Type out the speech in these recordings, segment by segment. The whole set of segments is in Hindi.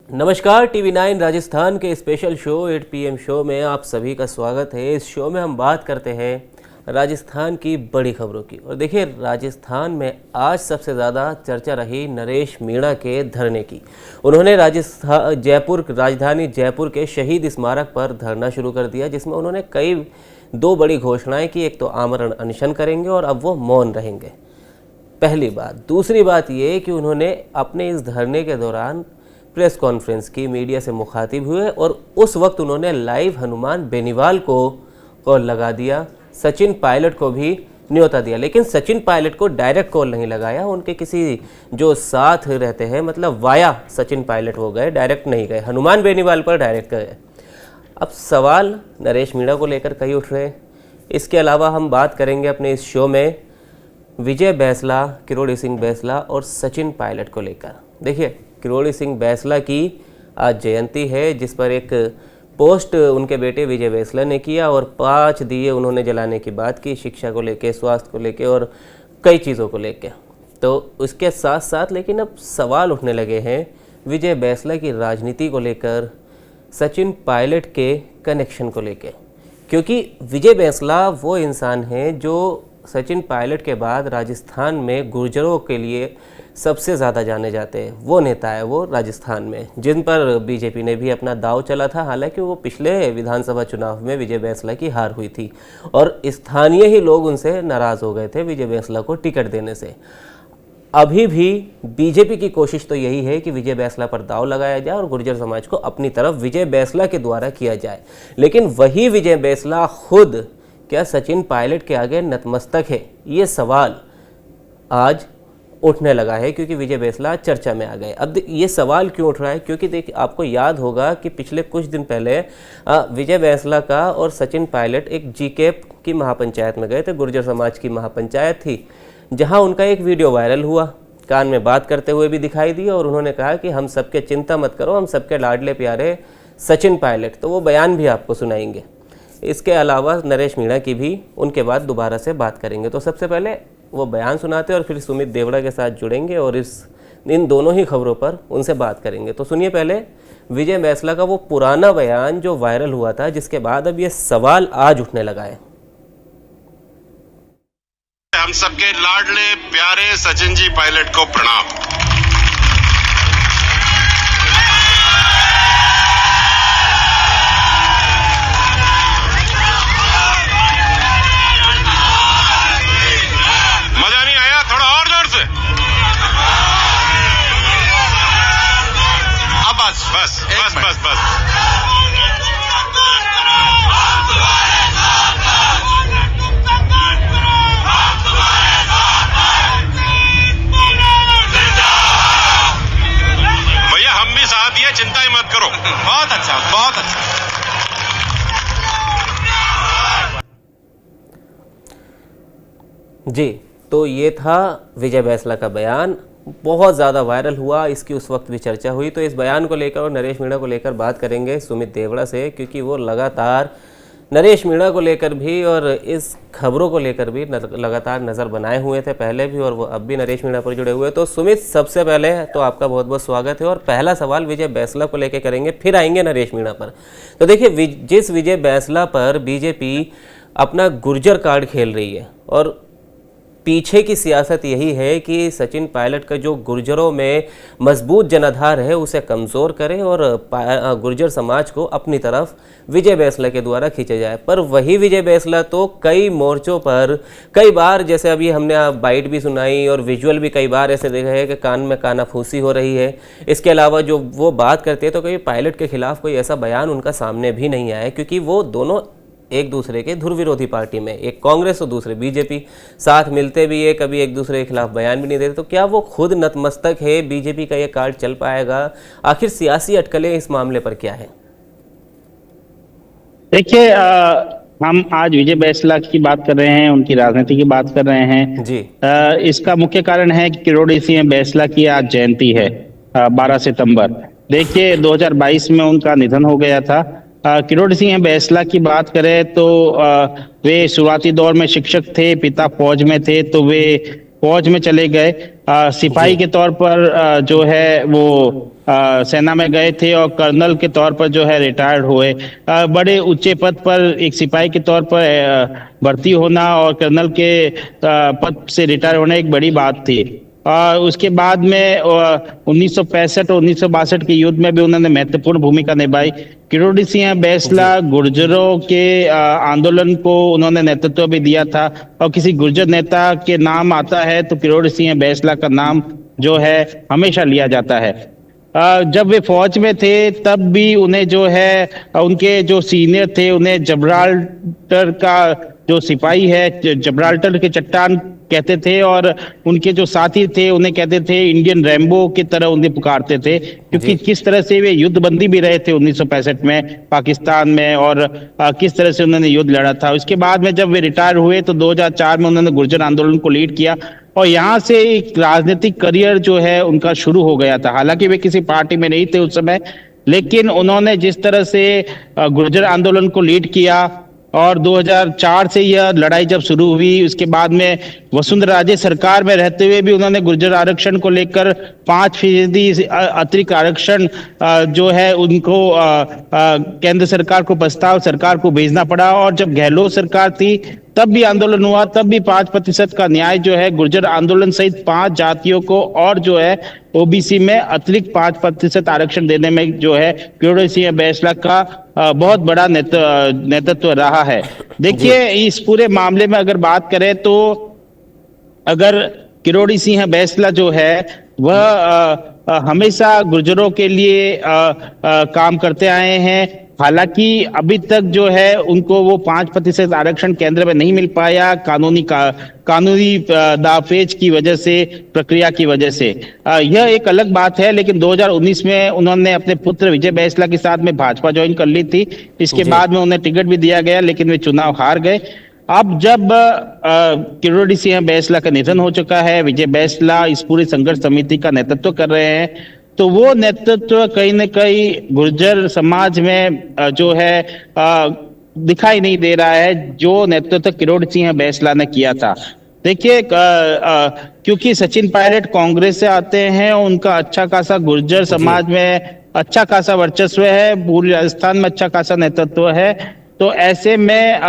नमस्कार, TV9 राजस्थान के स्पेशल शो 8 PM शो में आप सभी का स्वागत है। इस शो में हम बात करते हैं राजस्थान की बड़ी खबरों की। और देखिए, राजस्थान में आज सबसे ज़्यादा चर्चा रही नरेश मीणा के धरने की। उन्होंने राजधानी जयपुर के शहीद स्मारक पर धरना शुरू कर दिया, जिसमें उन्होंने दो बड़ी घोषणाएं की। एक तो आमरण अनशन करेंगे और अब वो मौन रहेंगे, पहली बात। दूसरी बात ये कि उन्होंने अपने इस धरने के दौरान प्रेस कॉन्फ्रेंस की, मीडिया से मुखातिब हुए और उस वक्त उन्होंने लाइव हनुमान बेनीवाल को कॉल लगा दिया, सचिन पायलट को भी न्योता दिया। लेकिन सचिन पायलट को डायरेक्ट कॉल नहीं लगाया, उनके किसी जो साथ रहते हैं, मतलब वाया सचिन पायलट वो गए, डायरेक्ट नहीं गए, हनुमान बेनीवाल पर डायरेक्ट गए। अब सवाल नरेश मीणा को लेकर कई उठ रहे हैं। इसके अलावा हम बात करेंगे अपने इस शो में विजय बैंसला, किरोड़ी सिंह बैंसला और सचिन पायलट को लेकर। देखिए, किरोड़ी सिंह बैंसला की आज जयंती है, जिस पर एक पोस्ट उनके बेटे विजय बैंसला ने किया और 5 दिए उन्होंने जलाने की बात की, शिक्षा को लेके, स्वास्थ्य को लेके और कई चीज़ों को लेके। तो उसके साथ साथ लेकिन अब सवाल उठने लगे हैं विजय बैंसला की राजनीति को लेकर, सचिन पायलट के कनेक्शन को लेके। क्योंकि विजय बैंसला वो इंसान हैं जो सचिन पायलट के बाद राजस्थान में गुर्जरों के लिए सबसे ज़्यादा जाने जाते हैं। वो नेता है वो राजस्थान में, जिन पर बीजेपी ने भी अपना दांव चला था। हालांकि वो पिछले विधानसभा चुनाव में विजय बैंसला की हार हुई थी और स्थानीय ही लोग उनसे नाराज़ हो गए थे विजय बैंसला को टिकट देने से। अभी भी बीजेपी की कोशिश तो यही है कि विजय बैंसला पर दांव लगाया जाए और गुर्जर समाज को अपनी तरफ विजय बैंसला के द्वारा किया जाए। लेकिन वही विजय बैंसला खुद क्या सचिन पायलट के आगे नतमस्तक है? ये सवाल आज उठने लगा है क्योंकि विजय बैंसला चर्चा में आ गए। अब ये सवाल क्यों उठ रहा है? क्योंकि देखिए, आपको याद होगा कि पिछले कुछ दिन पहले विजय बैंसला का और सचिन पायलट एक जीकेप की महापंचायत में गए थे। गुर्जर समाज की महापंचायत थी, जहां उनका एक वीडियो वायरल हुआ, कान में बात करते हुए भी दिखाई दिया और उन्होंने कहा कि हम सबके चिंता मत करो, हम सबके लाडले प्यारे सचिन पायलट। तो वो बयान भी आपको सुनाएंगे। इसके अलावा नरेश मीणा की भी उनके बाद दोबारा से बात करेंगे। तो सबसे पहले वो बयान सुनाते और फिर सुमित देवड़ा के साथ जुड़ेंगे और इन दोनों ही खबरों पर उनसे बात करेंगे। तो सुनिए पहले विजय बैंसला का वो पुराना बयान जो वायरल हुआ था, जिसके बाद अब ये सवाल आज उठने लगा है। हम सबके लाडले प्यारे सचिन जी पायलट को प्रणाम। मजा नहीं आया? थोड़ा और जोर से। अब बस बस बस बस बस। भैया हम भी साथ ही हैं, चिंता ही मत करो। बहुत अच्छा, बहुत अच्छा। जी, तो ये था विजय बैंसला का बयान, बहुत ज़्यादा वायरल हुआ, इसकी उस वक्त भी चर्चा हुई। तो इस बयान को लेकर और नरेश मीणा को लेकर बात करेंगे सुमित देवड़ा से, क्योंकि वो लगातार नरेश मीणा को लेकर भी और इस खबरों को लेकर भी लगातार नज़र बनाए हुए थे पहले भी, और वो अब भी नरेश मीणा पर जुड़े हुए। तो सुमित, सबसे पहले तो आपका बहुत बहुत स्वागत है और पहला सवाल विजय बैंसला को लेकर करेंगे, फिर आएंगे नरेश मीणा पर। तो देखिए, जिस विजय बैंसला पर बीजेपी अपना गुर्जर कार्ड खेल रही है और पीछे की सियासत यही है कि सचिन पायलट का जो गुर्जरों में मजबूत जनाधार है उसे कमज़ोर करे और गुर्जर समाज को अपनी तरफ विजय बैंसला के द्वारा खींचा जाए। पर वही विजय बैंसला तो कई मोर्चों पर कई बार, जैसे अभी हमने बाइट भी सुनाई और विजुअल भी कई बार ऐसे देखा है कि कान में कानाफूसी हो रही है। इसके अलावा जो वो बात करते हैं तो कभी पायलट के खिलाफ कोई ऐसा बयान उनका सामने भी नहीं आया, क्योंकि वो दोनों एक दूसरे के ध्रुव विरोधी पार्टी में, एक कांग्रेस और दूसरे बीजेपी, साथ मिलते भी है, कभी एक दूसरे के खिलाफ बयान भी नहीं देते। तो क्या वो खुद नतमस्तक है? बीजेपी का ये कार्ड चल पाएगा? आखिर सियासी अटकलें इस मामले पर क्या है? देखिए, हम आज विजय बैंसला की बात कर रहे हैं, उनकी राजनीति की बात कर रहे हैं जी। इसका मुख्य कारण है कि किरोड़ी सिंह बैंसला की आज जयंती है, 12 सितंबर। देखिए, 2022 में उनका निधन हो गया था। किरोड़ी सिंह बैंसला की बात करें तो वे शुरुआती दौर में शिक्षक थे, पिता फौज में थे, तो वे फौज में चले गए। सिपाही के तौर पर जो है वो सेना में गए थे और कर्नल के तौर पर जो है रिटायर्ड हुए। बड़े ऊंचे पद पर एक सिपाही के तौर पर भर्ती होना और कर्नल के पद से रिटायर होना एक बड़ी बात थी। उसके बाद में 1965 और 1962 के युद्ध में भी उन्होंने महत्वपूर्ण भूमिका निभाई। किरोड़ी सिंह बैसला गुर्जरों के आंदोलन को उन्होंने नेतृत्व भी दिया था और किसी गुर्जर नेता के नाम आता है तो किरोड़ी सिंह बैसला का नाम जो है हमेशा लिया जाता है। जब वे फौज में थे तब भी उन्हें जो है उनके जो सीनियर थे उन्हें जब्राल्टर का जो सिपाही है जब्राल्टर के चट्टान कहते थे और उनके जो साथी थे उन्हें कहते थे इंडियन रैम्बो की तरह उन्हें पुकारते थे, क्योंकि किस तरह से वे युद्धबंदी भी रहे थे 1965 में पाकिस्तान में और किस तरह से उन्होंने युद्ध लड़ा था। उसके बाद में जब वे रिटायर हुए तो 2004 में उन्होंने गुर्जर आंदोलन को लीड किया और यहाँ से एक राजनीतिक करियर जो है उनका शुरू हो गया था। हालांकि वे किसी पार्टी में नहीं थे उस समय, लेकिन उन्होंने जिस तरह से गुर्जर आंदोलन को लीड किया और 2004 से यह लड़ाई जब शुरू हुई उसके बाद में वसुंधरा राजे सरकार में रहते हुए भी उन्होंने गुर्जर आरक्षण को लेकर 5% अतिरिक्त आरक्षण जो है उनको केंद्र सरकार को प्रस्ताव सरकार को भेजना पड़ा और जब गहलोत सरकार थी तब भी आंदोलन हुआ, तब भी 5% का न्याय जो है गुर्जर आंदोलन सहित 5 जातियों को और जो है ओबीसी में अतिरिक्त 5% आरक्षण देने में जो है किरोड़ी सिंह बैसला का बहुत बड़ा नेतृत्व रहा है। देखिए इस पूरे मामले में अगर बात करें तो अगर किरोड़ी सिंह बैसला जो है वह हमेशा गुर्जरों के लिए काम करते आए हैं। हालांकि अभी तक जो है उनको वो 5% आरक्षण केंद्र में नहीं मिल पाया कानूनी दाफेज की वजह से, प्रक्रिया की वजह से। यह एक अलग बात है, लेकिन 2019 में उन्होंने अपने पुत्र विजय बैसला के साथ में भाजपा ज्वाइन कर ली थी। इसके बाद में उन्हें टिकट भी दिया गया लेकिन वे चुनाव हार गए। अब जब किरोड़ी सिंह बैसला का निधन हो चुका है, विजय बैसला इस पूरी संघर्ष समिति का नेतृत्व कर रहे हैं, तो वो नेतृत्व कहीं न कहीं गुर्जर समाज में जो है दिखाई नहीं दे रहा है जो नेतृत्व किरोड़ी सिंह बैसला ने किया था। देखिए क्योंकि सचिन पायलट कांग्रेस से आते हैं, उनका अच्छा खासा गुर्जर समाज में अच्छा खासा वर्चस्व है, पूरी राजस्थान में अच्छा खासा नेतृत्व है, तो ऐसे में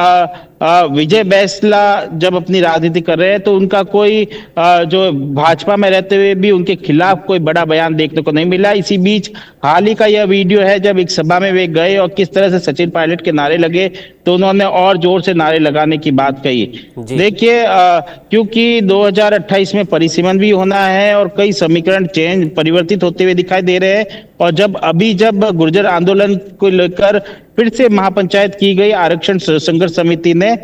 विजय बैसला जब अपनी राजनीति कर रहे हैं तो उनका कोई जो भाजपा में रहते हुए भी उनके खिलाफ कोई बड़ा बयान देखने को नहीं मिला। इसी बीच हाल ही का यह वीडियो है जब एक सभा में वे गए और किस तरह से सचिन पायलट के नारे लगे तो उन्होंने और जोर से नारे लगाने की बात कही। देखिए क्योंकि 2028 में परिसीमन भी होना है और कई समीकरण परिवर्तित होते हुए दिखाई दे रहे हैं और जब गुर्जर आंदोलन को लेकर फिर से महापंचायत की गई आरक्षण संघर्ष समिति ने,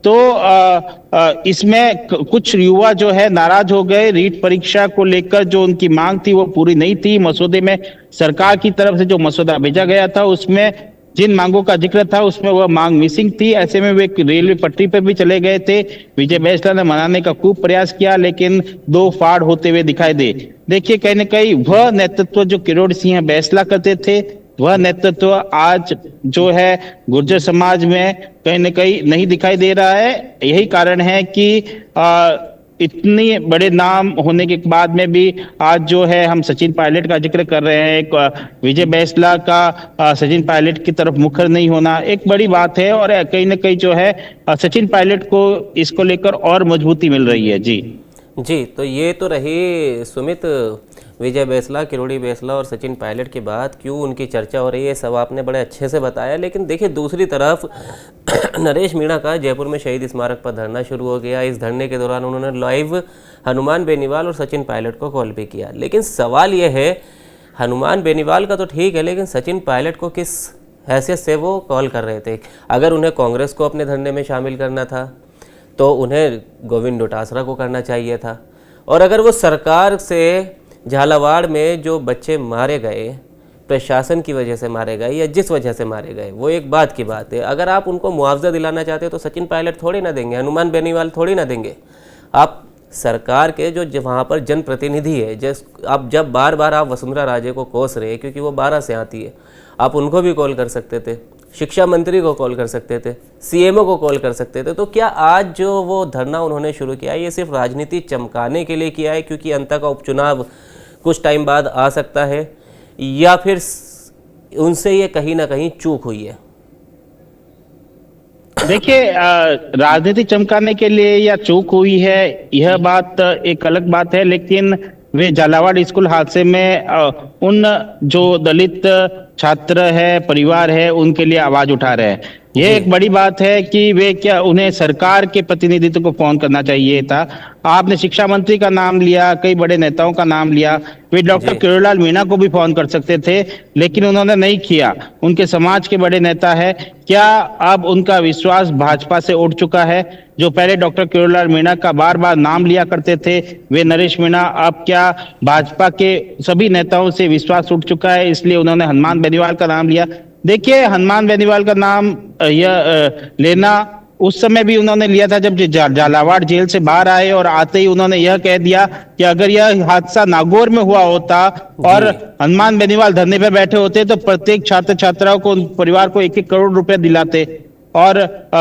तो इसमें कुछ युवा जो है नाराज हो गए। रीट परीक्षा को लेकर जो उनकी मांग थी वो पूरी नहीं थी। मसौदे में सरकार की तरफ से जो मसौदा भेजा गया था उसमें जिन मांगों का जिक्र था उसमें वह मांग मिसिंग थी। ऐसे में वे रेलवे पटरी पर भी चले गए थे। विजय बैसला ने मनाने का खूब प्रयास किया लेकिन 2 फाड़ होते हुए दिखाई दे। देखिए कहीं न कहीं वह नेतृत्व जो किरोड़ी सिंह बैसला करते थे वह नेतृत्व आज जो है गुर्जर समाज में कहीं न कहीं नहीं दिखाई दे रहा है। यही कारण है कि इतनी बड़े नाम होने के बाद में भी आज जो है हम सचिन पायलट का जिक्र कर रहे हैं, विजय बैसला का सचिन पायलट की तरफ मुखर नहीं होना एक बड़ी बात है और कहीं न कहीं जो है सचिन पायलट को इसको लेकर और मजबूती मिल रही है। जी, तो ये तो रही सुमित विजय बैसला, किरोड़ी बैसला और सचिन पायलट की बात, क्यों उनकी चर्चा हो रही है, सब आपने बड़े अच्छे से बताया। लेकिन देखिए दूसरी तरफ नरेश मीणा का जयपुर में शहीद स्मारक पर धरना शुरू हो गया। इस धरने के दौरान उन्होंने लाइव हनुमान बेनीवाल और सचिन पायलट को कॉल भी किया। लेकिन सवाल यह है, हनुमान बेनीवाल का तो ठीक है, लेकिन सचिन पायलट को किस हैसियत से वो कॉल कर रहे थे? अगर उन्हें कांग्रेस को अपने धरने में शामिल करना था तो उन्हें गोविंद डोटासरा को करना चाहिए था। और अगर वो सरकार से झालावाड़ में जो बच्चे मारे गए प्रशासन की वजह से मारे गए या जिस वजह से मारे गए वो एक बात की बात है, अगर आप उनको मुआवजा दिलाना चाहते हो तो सचिन पायलट थोड़ी ना देंगे, हनुमान बेनीवाल थोड़ी ना देंगे। आप सरकार के जो वहाँ पर जनप्रतिनिधि है, आप जब बार बार आप वसुंधरा राजे को कोस रहे हैं क्योंकि वो 12 से आती है, आप उनको भी कॉल कर सकते थे, शिक्षा मंत्री को कॉल कर सकते थे, सीएमओ को कॉल कर सकते थे। तो क्या आज जो वो धरना उन्होंने शुरू किया है ये सिर्फ राजनीति चमकाने के लिए किया है क्योंकि अंता का उपचुनाव कुछ टाइम बाद आ सकता है, या फिर उनसे ये कहीं ना कहीं चूक हुई है? देखिए, राजनीति चमकाने के लिए या चूक हुई है यह बात एक अलग बात है, लेकिन वे झालावाड़ स्कूल हादसे में उन जो दलित छात्र है, परिवार है, उनके लिए आवाज उठा रहे हैं। यह एक बड़ी बात है कि वे क्या उन्हें सरकार के प्रतिनिधित्व को फोन करना चाहिए था। आपने शिक्षा मंत्री का नाम लिया, कई बड़े नेताओं का नाम लिया, वे डॉक्टर किरोड़ीलाल मीणा को भी फोन कर सकते थे, लेकिन उन्होंने नहीं किया। उनके समाज के बड़े नेता है, क्या अब उनका विश्वास भाजपा से उठ चुका है? जो पहले डॉक्टर किरोड़ीलाल मीणा का बार बार नाम लिया करते थे, वे नरेश मीणा, अब क्या भाजपा के सभी नेताओं से विश्वास उठ चुका है, इसलिए उन्होंने हनुमान बेनीवाल का नाम लिया। देखिए, हनुमान बेनीवाल का नाम लेना उस समय भी उन्होंने लिया था जब झालावाड़ जेल से बाहर आए, और आते ही उन्होंने यह कह दिया कि अगर यह हादसा नागौर में हुआ होता और हनुमान बेनीवाल धरने पे बैठे होते तो प्रत्येक छात्र छात्राओं को, परिवार को 1-1 करोड़ रुपए दिलाते, और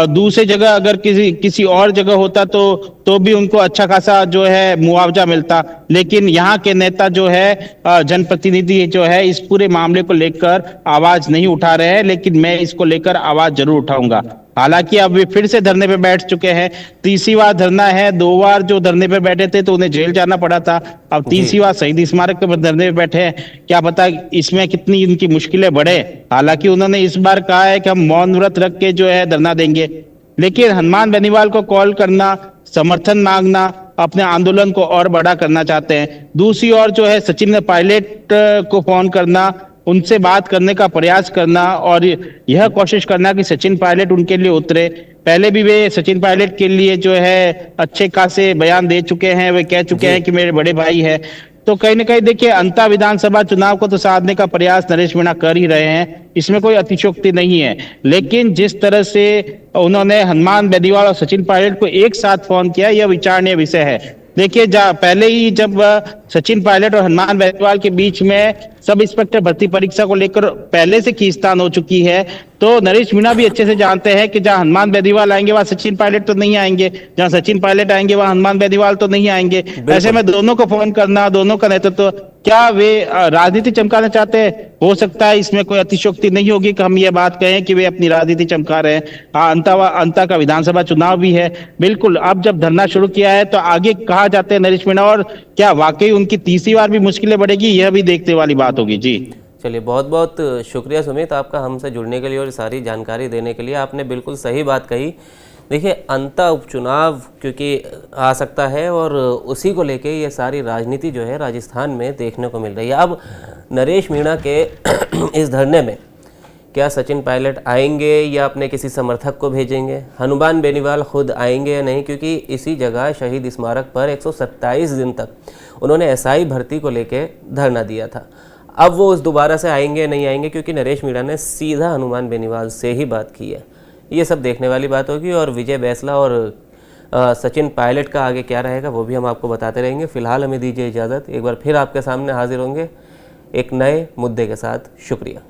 दूसरी जगह अगर किसी और जगह होता तो भी उनको अच्छा खासा जो है मुआवजा मिलता। लेकिन यहाँ के नेता जो है, जनप्रतिनिधि जो है, इस पूरे मामले को लेकर आवाज नहीं उठा रहे हैं, लेकिन मैं इसको लेकर आवाज जरूर उठाऊंगा। हालांकि अब वे फिर से धरने पे बैठ चुके हैं, तीसरी बार धरना है। 2 बार जो धरने पे बैठे थे तो उन्हें जेल जाना पड़ा था, अब तीसरी बार शहीद स्मारक पे धरने पे बैठे हैं। क्या पता इसमें कितनी इनकी मुश्किलें बढ़े। हालांकि उन्होंने इस बार कहा है कि हम मौन व्रत रख के जो है धरना देंगे, लेकिन हनुमान बेनीवाल को कॉल करना, समर्थन मांगना, अपने आंदोलन को और बड़ा करना चाहते हैं। दूसरी ओर जो है सचिन पायलट को फोन करना, उनसे बात करने का प्रयास करना और यह कोशिश करना कि सचिन पायलट उनके लिए उतरे। पहले भी वे सचिन पायलट के लिए जो है अच्छे खासे बयान दे चुके हैं, वे कह चुके हैं कि मेरे बड़े भाई है। तो कहीं ना कहीं देखिए, अंता विधानसभा चुनाव को तो साधने का प्रयास नरेश मीणा कर ही रहे हैं, इसमें कोई अतिशयोक्ति नहीं है। लेकिन जिस तरह से उन्होंने हनुमान बेनीवाल और सचिन पायलट को एक साथ फोन किया, यह विचारणीय विषय है। देखिए, पहले ही जब सचिन पायलट और हनुमान बेनीवाल के बीच में सब इंस्पेक्टर भर्ती परीक्षा को लेकर पहले से खींचतान हो चुकी है, तो नरेश मीणा भी अच्छे से जानते हैं कि जहां हनुमान बेनीवाल आएंगे वहां सचिन पायलट तो नहीं आएंगे, जहां सचिन पायलट आएंगे वहां हनुमान बेनीवाल तो नहीं आएंगे। ऐसे में दोनों को फोन करना, दोनों का नेतृत्व, क्या वे राजनीति चमकाना चाहते हैं? हो सकता है, इसमें कोई अतिशयोक्ति नहीं होगी कि हम ये बात कहें कि वे अपनी राजनीति चमका रहे हैं। अंता का विधानसभा चुनाव भी है। बिल्कुल, अब जब धरना शुरू किया है तो आगे कहाँ जाते हैं नरेश मीणा, और क्या वाकई उनकी तीसरी बार भी मुश्किलें बढ़ेगी, यह भी देखने वाली बात होगी। जी चलिए, बहुत बहुत शुक्रिया सुमित आपका हमसे जुड़ने के लिए और सारी जानकारी देने के लिए। आपने बिल्कुल सही बात कही। देखिए, अंता उपचुनाव क्योंकि आ सकता है और उसी को लेके ये सारी राजनीति जो है राजस्थान में देखने को मिल रही है। अब नरेश मीणा के इस धरने में क्या सचिन पायलट आएंगे या अपने किसी समर्थक को भेजेंगे, हनुमान बेनीवाल खुद आएंगे या नहीं, क्योंकि इसी जगह शहीद स्मारक पर 127 दिन तक उन्होंने एसआई भर्ती को लेके धरना दिया था। अब वो उस दोबारा से आएंगे या नहीं आएंगे, क्योंकि नरेश मीणा ने सीधा हनुमान बेनीवाल से ही बात की है। ये सब देखने वाली बात होगी और विजय बैसला और सचिन पायलट का आगे क्या रहेगा वो भी हम आपको बताते रहेंगे। फिलहाल हमें दीजिए इजाज़त, एक बार फिर आपके सामने हाजिर होंगे एक नए मुद्दे के साथ। शुक्रिया।